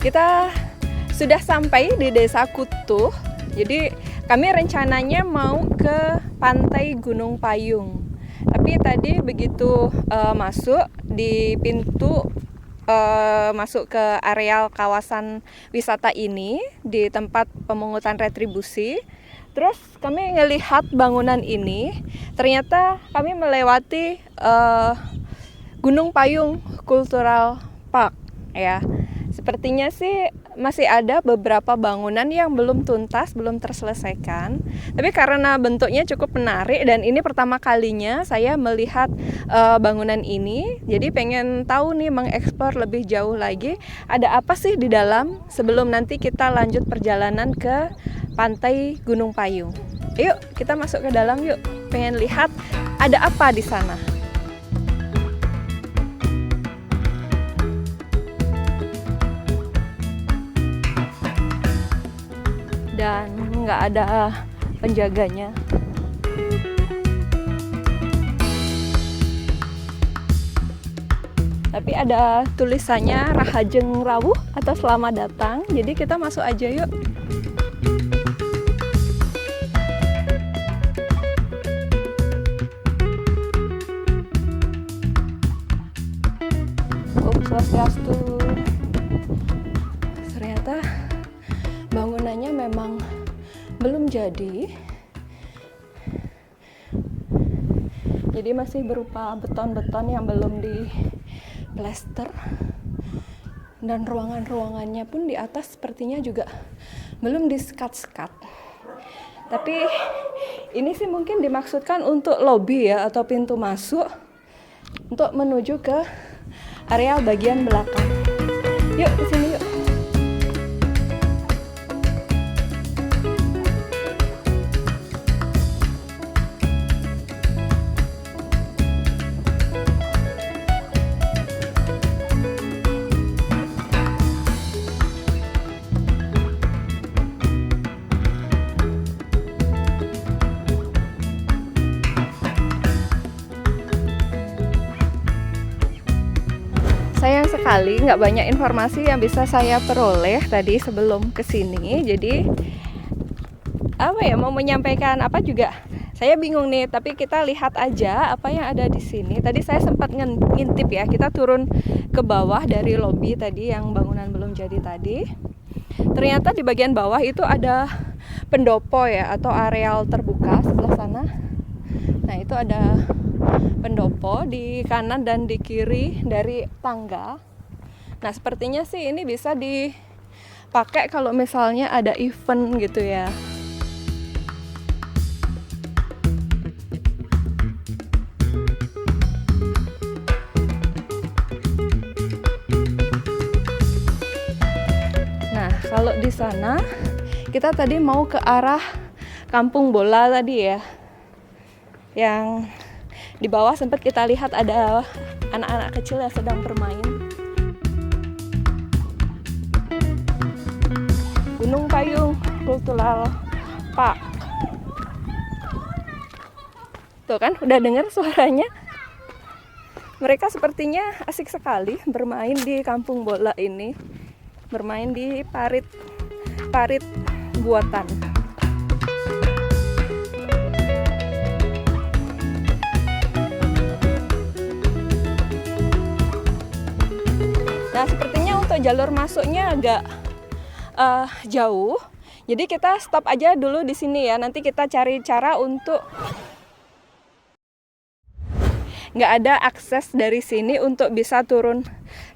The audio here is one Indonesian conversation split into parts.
Kita sudah sampai di Desa Kutuh. Jadi kami rencananya mau ke Pantai Gunung Payung. Tapi tadi begitu masuk di pintu masuk ke areal kawasan wisata ini di tempat pemungutan retribusi. Terus kami ngelihat bangunan ini, ternyata kami melewati Gunung Payung Cultural Park ya. Sepertinya sih masih ada beberapa bangunan yang belum tuntas, belum terselesaikan. Tapi karena bentuknya cukup menarik dan ini pertama kalinya saya melihat bangunan ini, jadi pengen tahu nih, mengeksplor lebih jauh lagi ada apa sih di dalam sebelum nanti kita lanjut perjalanan ke Pantai Gunung Payung. Yuk, kita masuk ke dalam yuk. Pengen lihat ada apa di sana. Dan nggak ada penjaganya. Tapi ada tulisannya Rahajeng Rawuh atau Selamat Datang. Jadi kita masuk aja yuk. Om Swastiastu. Ternyata bangunannya memang belum jadi. Jadi masih berupa beton-beton yang belum diplester. Dan ruangan-ruangannya pun di atas sepertinya juga belum disekat-sekat. Tapi ini sih mungkin dimaksudkan untuk lobby ya, atau pintu masuk untuk menuju ke area bagian belakang. Yuk ke sini yuk. Sayang sekali nggak banyak informasi yang bisa saya peroleh tadi sebelum kesini. Jadi mau menyampaikan apa juga saya bingung nih. Tapi kita lihat aja apa yang ada di sini. Tadi saya sempat ngintip ya. Kita turun ke bawah dari lobi tadi yang bangunan belum jadi tadi. Ternyata di bagian bawah itu ada pendopo ya, atau areal terbuka sebelah sana. Nah itu ada pendopo di kanan dan di kiri dari tangga. Nah sepertinya sih ini bisa dipakai kalau misalnya ada event gitu ya. Nah kalau di sana kita tadi mau ke arah Kampung Bola tadi ya, yang di bawah sempat kita lihat ada anak-anak kecil yang sedang bermain. Gunung Payung Cultural Park. Tuh kan, udah dengar suaranya? Mereka sepertinya asik sekali bermain di Kampung Bola ini. Bermain di parit buatan. Nah sepertinya untuk jalur masuknya agak jauh. Jadi kita stop aja dulu di sini ya. Nanti kita cari cara untuk nggak ada akses dari sini untuk bisa turun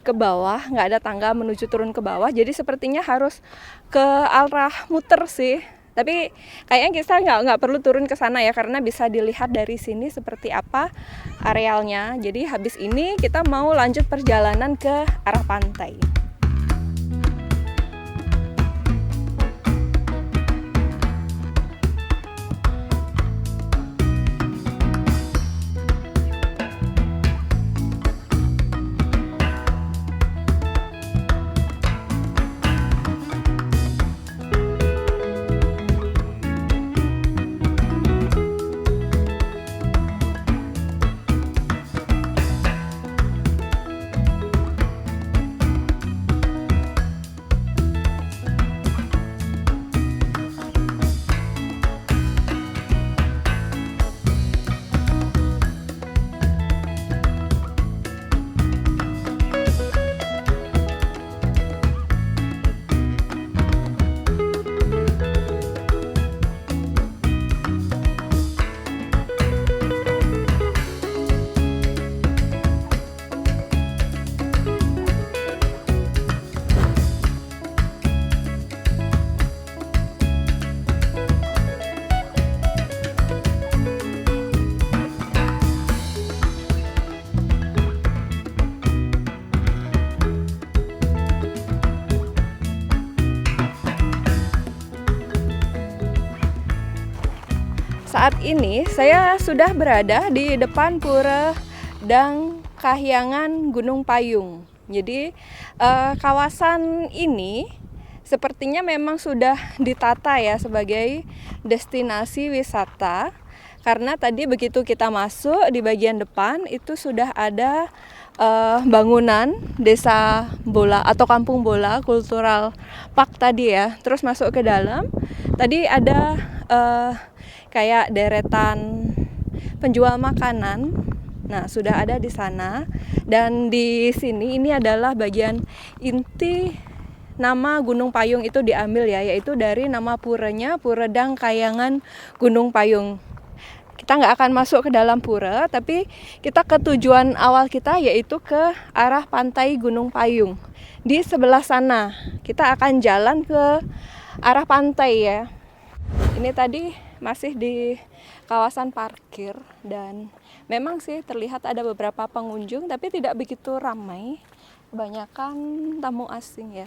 ke bawah. Nggak ada tangga menuju turun ke bawah. Jadi sepertinya harus ke arah muter sih. Tapi kayaknya kita nggak perlu turun ke sana ya, karena bisa dilihat dari sini seperti apa arealnya. Jadi habis ini kita mau lanjut perjalanan ke arah pantai. Saat ini saya sudah berada di depan Pura Dang Kahyangan Gunung Payung. Jadi kawasan ini sepertinya memang sudah ditata ya sebagai destinasi wisata. Karena tadi begitu kita masuk di bagian depan itu sudah ada bangunan desa bola atau kampung bola kultural park tadi ya. Terus masuk ke dalam, tadi ada kayak deretan penjual makanan. Nah, sudah ada di sana. Dan di sini ini adalah bagian inti nama Gunung Payung itu diambil ya, yaitu dari nama puranya, Pura Dang Kahyangan Gunung Payung. Kita nggak akan masuk ke dalam pura, tapi kita ke tujuan awal kita, yaitu ke arah pantai Gunung Payung. Di sebelah sana, kita akan jalan ke arah pantai ya. Ini tadi masih di kawasan parkir dan memang sih terlihat ada beberapa pengunjung tapi tidak begitu ramai, kebanyakan tamu asing ya,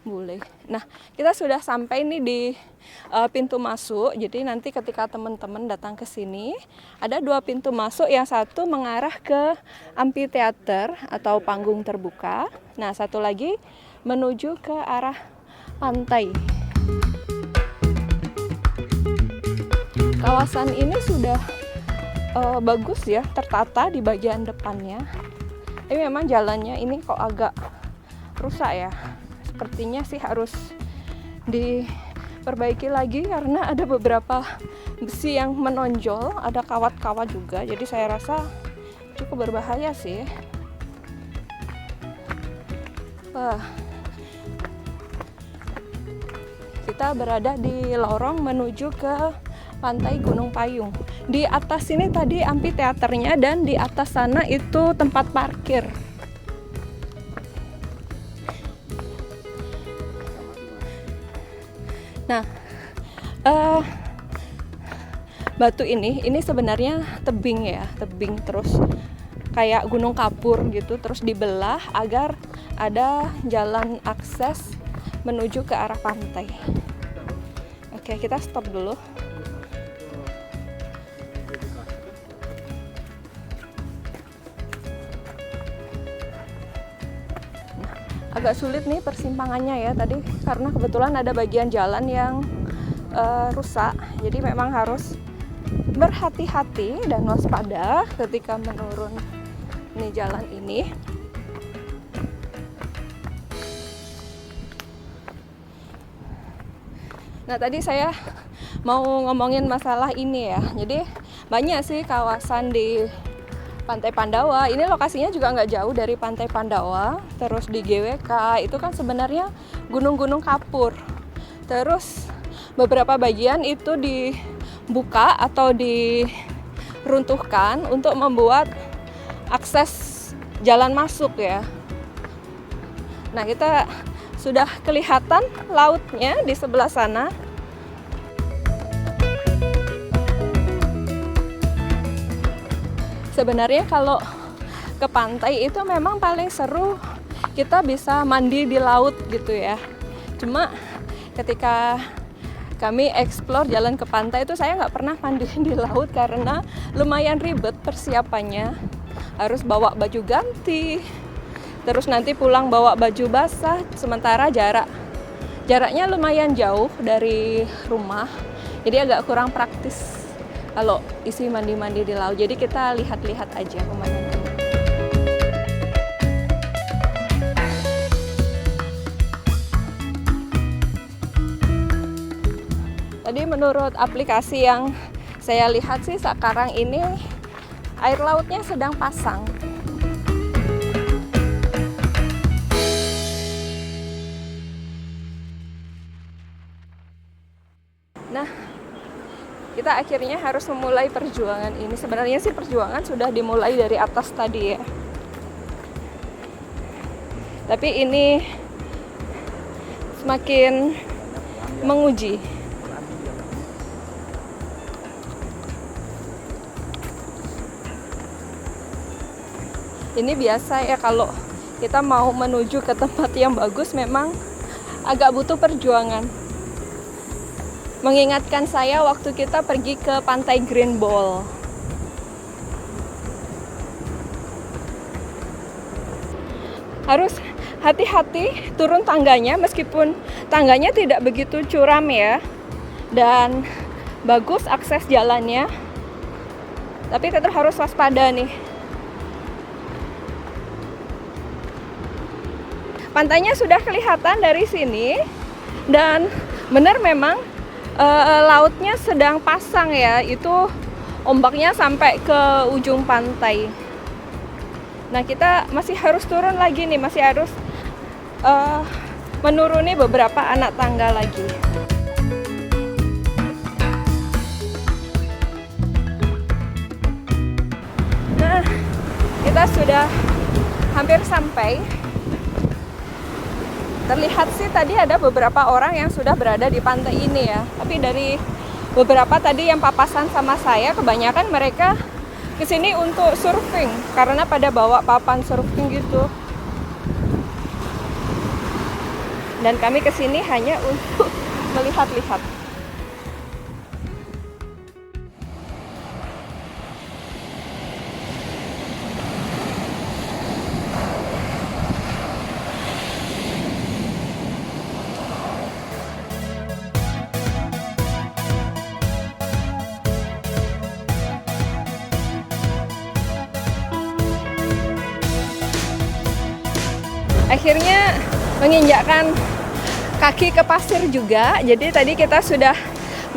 boleh. Nah, kita sudah sampai nih di pintu masuk. Jadi nanti ketika teman-teman datang ke sini ada 2 pintu masuk, yang satu mengarah ke amphitheater atau panggung terbuka. Nah, satu lagi menuju ke arah pantai. Kawasan ini sudah bagus ya, tertata di bagian depannya. Tapi memang jalannya ini kok agak rusak ya. Sepertinya sih harus diperbaiki lagi karena ada beberapa besi yang menonjol, ada kawat-kawat juga. Jadi saya rasa cukup berbahaya sih. Kita berada di lorong menuju ke pantai Gunung Payung. Di atas sini tadi amphitheaternya dan di atas sana itu tempat parkir. Nah, batu ini sebenarnya tebing ya, tebing terus kayak gunung kapur gitu, terus dibelah agar ada jalan akses menuju ke arah pantai. Oke, kita stop dulu. Agak sulit nih persimpangannya ya tadi karena kebetulan ada bagian jalan yang rusak, jadi memang harus berhati-hati dan waspada ketika menurun nih jalan ini. Nah, tadi saya mau ngomongin masalah ini ya. Jadi banyak sih kawasan di Pantai Pandawa. Ini lokasinya juga nggak jauh dari Pantai Pandawa. Terus di GWK itu kan sebenarnya gunung-gunung kapur. Terus beberapa bagian itu dibuka atau diruntuhkan untuk membuat akses jalan masuk ya. Nah, kita sudah kelihatan lautnya di sebelah sana. Sebenarnya kalau ke pantai itu memang paling seru kita bisa mandi di laut gitu ya. Cuma ketika kami explore jalan ke pantai itu saya nggak pernah mandi di laut karena lumayan ribet persiapannya. Harus bawa baju ganti, terus nanti pulang bawa baju basah, sementara jaraknya lumayan jauh dari rumah, jadi agak kurang praktis kalau isi mandi-mandi di laut. Jadi kita lihat-lihat aja pemandangannya. Tadi menurut aplikasi yang saya lihat sih sekarang ini air lautnya sedang pasang. Nah, kita akhirnya harus memulai perjuangan ini. Sebenarnya sih perjuangan sudah dimulai dari atas tadi ya. Tapi ini semakin menguji. Ini biasa ya kalau kita mau menuju ke tempat yang bagus memang agak butuh perjuangan. mengingatkan saya waktu kita pergi ke pantai Green Ball. Harus hati-hati turun tangganya, meskipun tangganya tidak begitu curam ya, dan bagus akses jalannya, tapi tetap harus waspada nih. Pantainya sudah kelihatan dari sini, dan benar memang lautnya sedang pasang ya, itu ombaknya sampai ke ujung pantai. Nah, kita masih harus turun lagi nih, masih harus menuruni beberapa anak tangga lagi. Nah, kita sudah hampir sampai. Terlihat sih tadi ada beberapa orang yang sudah berada di pantai ini ya. Tapi dari beberapa tadi yang papasan sama saya, kebanyakan mereka kesini untuk surfing, karena pada bawa papan surfing gitu. Dan kami kesini hanya untuk melihat-lihat. Akhirnya menginjakkan kaki ke pasir juga. Jadi tadi kita sudah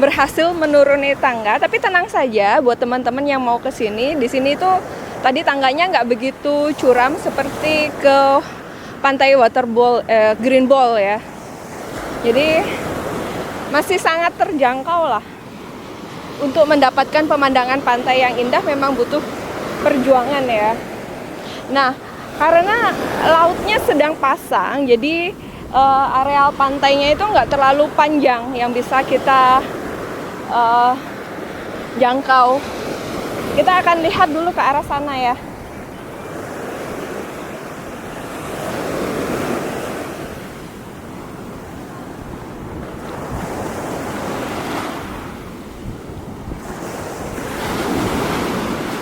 berhasil menuruni tangga. Tapi tenang saja buat teman-teman yang mau ke sini. Di sini tuh tadi tangganya nggak begitu curam seperti ke pantai Green Ball ya. Jadi masih sangat terjangkau lah. Untuk mendapatkan pemandangan pantai yang indah memang butuh perjuangan ya. Nah, karena lautnya sedang pasang, jadi areal pantainya itu nggak terlalu panjang yang bisa kita jangkau. Kita akan lihat dulu ke arah sana ya.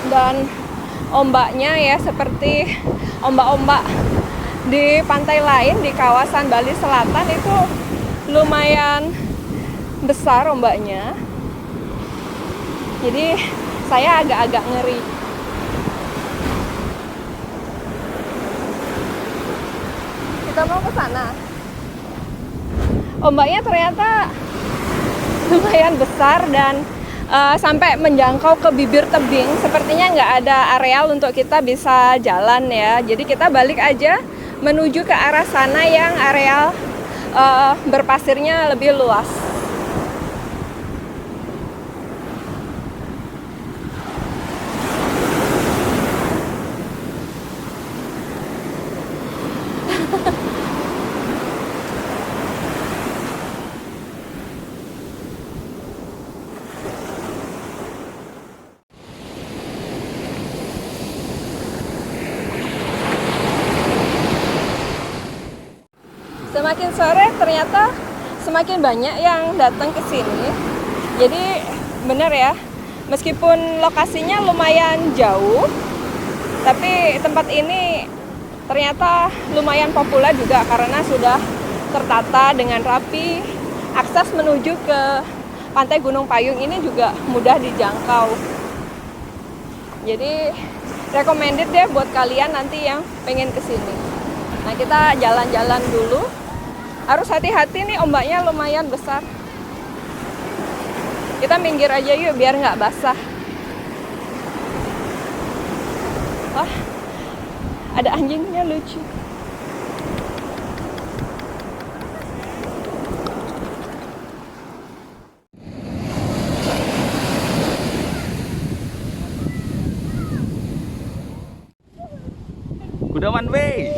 Dan ombaknya ya seperti ombak-ombak di pantai lain di kawasan Bali Selatan itu lumayan besar ombaknya. Jadi saya agak-agak ngeri. Kita mau ke sana. Ombaknya ternyata lumayan besar dan sampai menjangkau ke bibir tebing. Sepertinya nggak ada areal untuk kita bisa jalan ya. Jadi kita balik aja menuju ke arah sana yang areal berpasirnya lebih luas. Semakin sore ternyata semakin banyak yang datang ke sini. Jadi benar ya, meskipun lokasinya lumayan jauh, tapi tempat ini ternyata lumayan populer juga karena sudah tertata dengan rapi. Akses menuju ke pantai Gunung Payung ini juga mudah dijangkau. Jadi recommended deh buat kalian nanti yang pengen ke sini. Nah, kita jalan-jalan dulu. Harus hati-hati nih, ombaknya lumayan besar. Kita minggir aja yuk biar nggak basah. Wah, ada anjingnya lucu. Udah one way.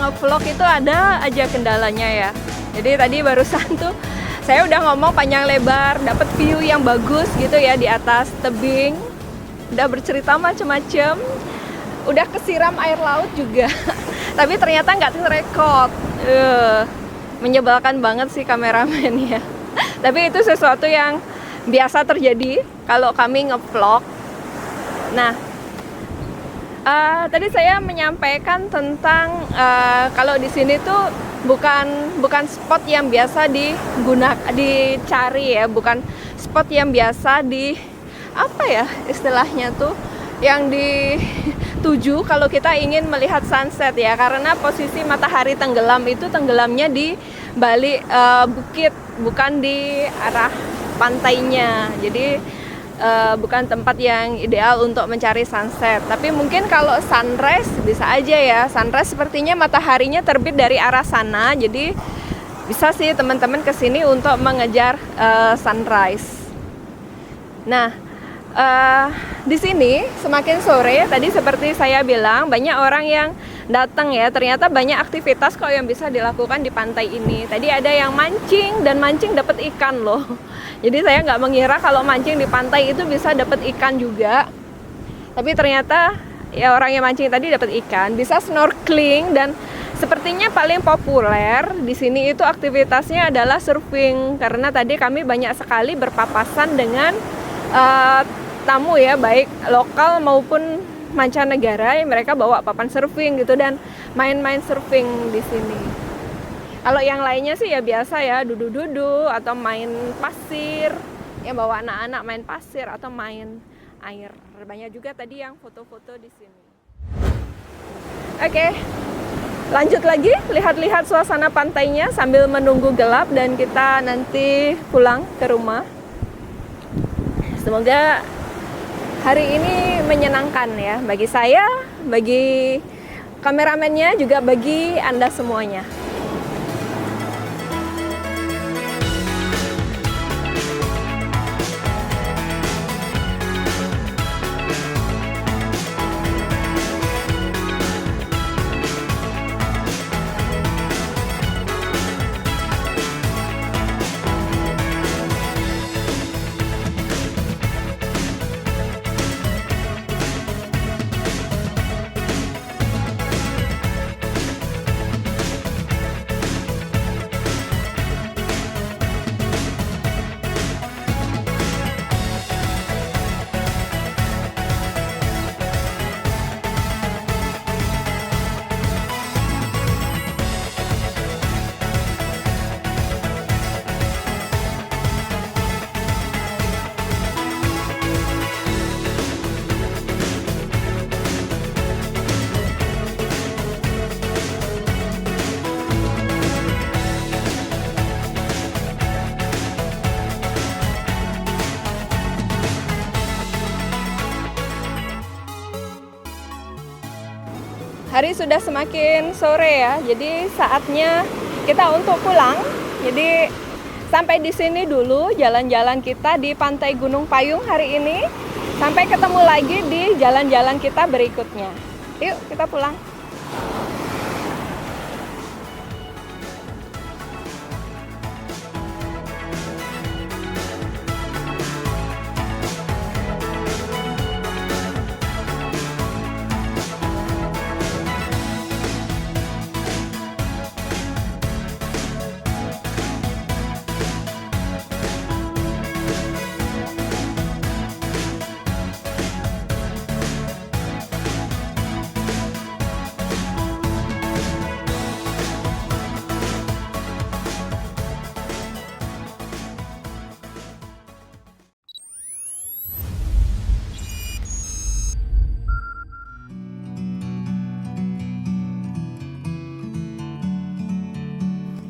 ngevlog itu ada aja kendalanya ya. Jadi tadi barusan tuh saya udah ngomong panjang lebar, dapat view yang bagus gitu ya di atas tebing. Udah bercerita macem-macem, udah kesiram air laut juga. Tapi ternyata nggak terekod. Menyebalkan banget sih kameramennya. Tapi itu sesuatu yang biasa terjadi kalau kami ngevlog. Nah, tadi saya menyampaikan tentang kalau di sini tuh bukan spot yang biasa dicari ya, bukan spot yang biasa apa ya istilahnya tuh yang dituju kalau kita ingin melihat sunset ya, karena posisi matahari tenggelam itu tenggelamnya di balik bukit, bukan di arah pantainya. Jadi bukan tempat yang ideal untuk mencari sunset. Tapi mungkin kalau sunrise bisa aja ya. Sunrise sepertinya mataharinya terbit dari arah sana, jadi bisa sih teman-teman kesini untuk mengejar sunrise. Nah, di sini semakin sore tadi seperti saya bilang banyak orang yang datang ya. Ternyata banyak aktivitas kok yang bisa dilakukan di pantai ini. Tadi ada yang mancing dan mancing dapat ikan loh. Jadi saya nggak mengira kalau mancing di pantai itu bisa dapat ikan juga. Tapi ternyata ya orang yang mancing tadi dapat ikan. Bisa snorkeling dan sepertinya paling populer di sini itu aktivitasnya adalah surfing. Karena tadi kami banyak sekali berpapasan dengan tamu ya, baik lokal maupun mancanegara yang mereka bawa papan surfing gitu dan main-main surfing di sini. Kalau yang lainnya sih ya biasa ya, duduk-duduk atau main pasir, ya bawa anak-anak main pasir atau main air. Banyak juga tadi yang foto-foto di sini. Oke, lanjut lagi lihat-lihat suasana pantainya sambil menunggu gelap dan kita nanti pulang ke rumah. Semoga hari ini menyenangkan ya bagi saya, bagi kameramennya, juga bagi Anda semuanya. Hari sudah semakin sore ya, jadi saatnya kita untuk pulang. Jadi sampai di sini dulu jalan-jalan kita di Pantai Gunung Payung hari ini. Sampai ketemu lagi di jalan-jalan kita berikutnya. Yuk kita pulang.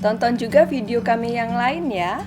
Tonton juga video kami yang lain ya.